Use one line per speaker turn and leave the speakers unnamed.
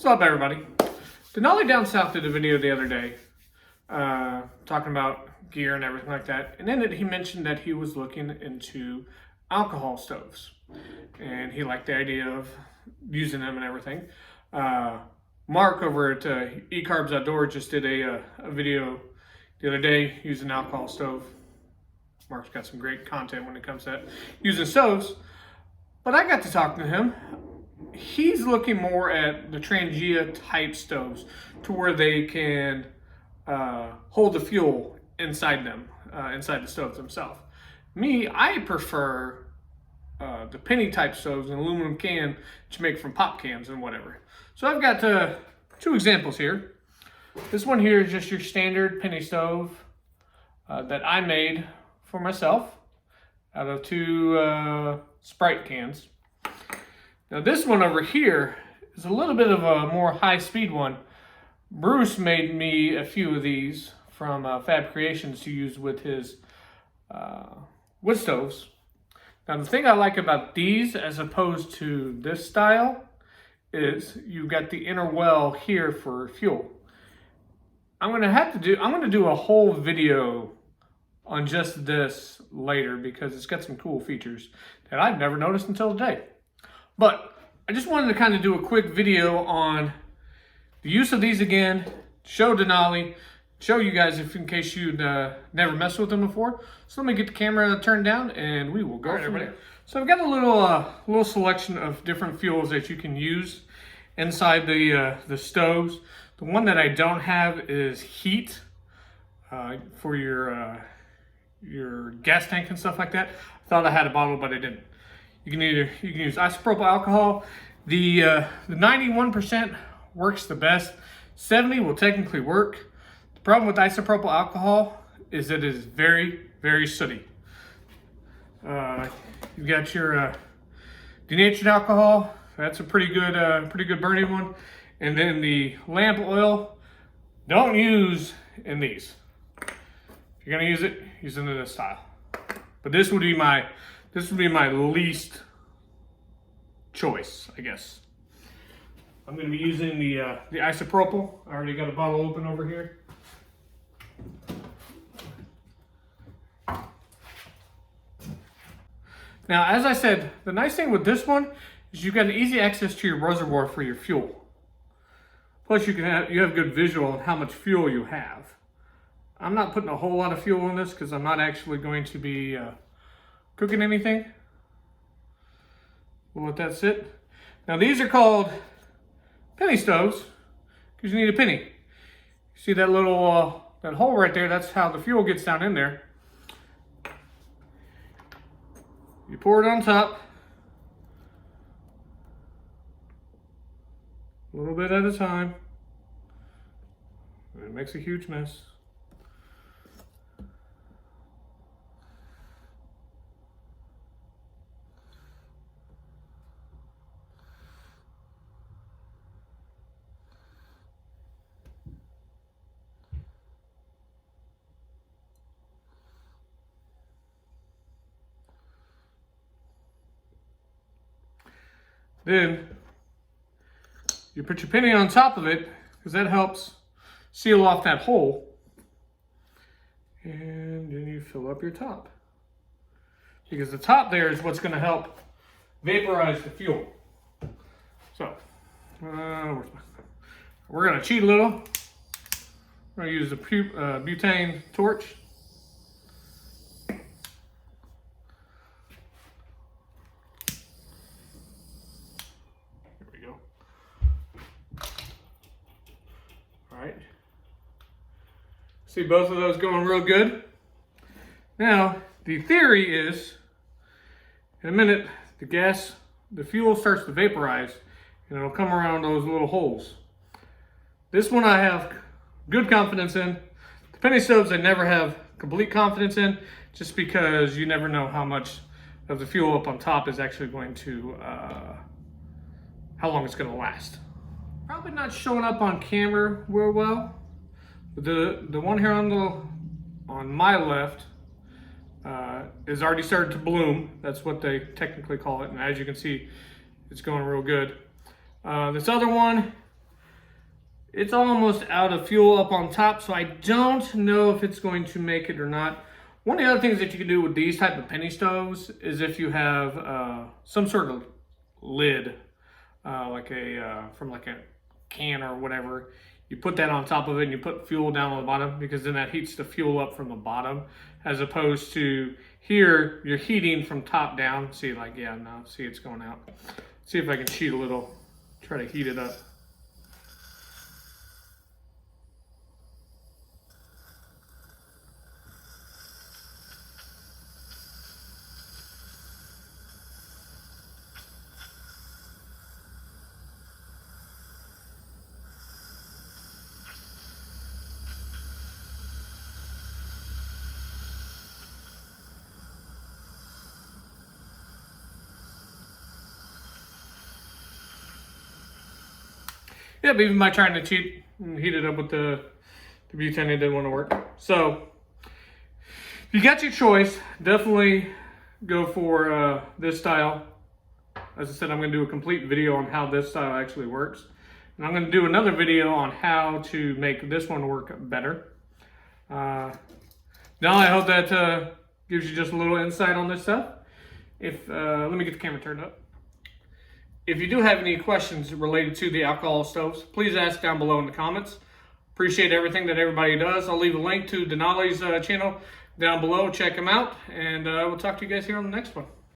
What's up, everybody? Denali down south did a video the other day talking about gear and everything like that, and in it he mentioned that he was looking into alcohol stoves and he liked the idea of using them and everything. Mark over at eCarbs Outdoor just did a video the other day using an alcohol stove. Mark's got some great content when it comes to that, using stoves, but I got to talk to him. He's looking more at the Trangia type stoves to where they can hold the fuel inside them, inside the stoves themselves. Me, I prefer the penny type stoves, an aluminum can that you make from pop cans and whatever. So I've got two examples here. This one here is just your standard penny stove that I made for myself out of two Sprite cans. Now this one over here is a little bit of a more high-speed one. Bruce made me a few of these from Fab Creations to use with his wood stoves. Now the thing I like about these as opposed to this style is you've got the inner well here for fuel. I'm gonna do a whole video on just this later because it's got some cool features that I've never noticed until today. But I just wanted to kind of do a quick video on the use of these again, show Denali, show you guys if in case you'd never messed with them before. So let me get the camera turned down and we will go from there. So I've got a little selection of different fuels that you can use inside the stoves. The one that I don't have is heat for your gas tank and stuff like that. I thought I had a bottle, but I didn't. You can use isopropyl alcohol. The 91% works the best. 70 will technically work. The problem with isopropyl alcohol is that it is very, very sooty. You've got your denatured alcohol. That's a pretty good burning one. And then the lamp oil, don't use in these. If you're gonna use it, use it in this style. But this would be my least choice, I guess. I'm going to be using the isopropyl. I already got a bottle open over here. Now, as I said, the nice thing with this one is you've got an easy access to your reservoir for your fuel. Plus, you have good visual on how much fuel you have. I'm not putting a whole lot of fuel in this because I'm not actually going to be cooking anything. We'll let that sit. Now these are called penny stoves because you need a penny. You see that little that hole right there? That's how the fuel gets down in there. You pour it on top, a little bit at a time. It makes a huge mess. Then you put your penny on top of it because that helps seal off that hole. And then you fill up your top. Because the top there is what's going to help vaporize the fuel. So, we're going to cheat a little. We're going to use the Butane Torch. See both of those going real good. Now, the theory is, in a minute, the fuel starts to vaporize and it'll come around those little holes. This one I have good confidence in. The penny stoves I never have complete confidence in just because you never know how much of the fuel up on top is actually going to, how long it's going to last. Probably not showing up on camera real well. The one here on my left is already started to bloom. That's what they technically call it, and as you can see, it's going real good. This other one It's almost out of fuel up on top, so I don't know if it's going to make it or not. One of the other things that you can do with these type of penny stoves is if you have some sort of lid, from like a can or whatever, you put that on top of it and you put fuel down on the bottom, because then that heats the fuel up from the bottom, as opposed to here, you're heating from top down. See, like, yeah, no, see, it's going out. See if I can cheat a little, try to heat it up. Yep, even by trying to cheat and heat it up with the butane, it didn't want to work. So, if you got your choice, definitely go for this style. As I said, I'm going to do a complete video on how this style actually works. And I'm going to do another video on how to make this one work better. Now, I hope that gives you just a little insight on this stuff. Let me get the camera turned up. If you do have any questions related to the alcohol stoves, please ask down below in the comments. Appreciate everything that everybody does. I'll leave a link to Denali's channel down below. Check him out, and we'll talk to you guys here on the next one.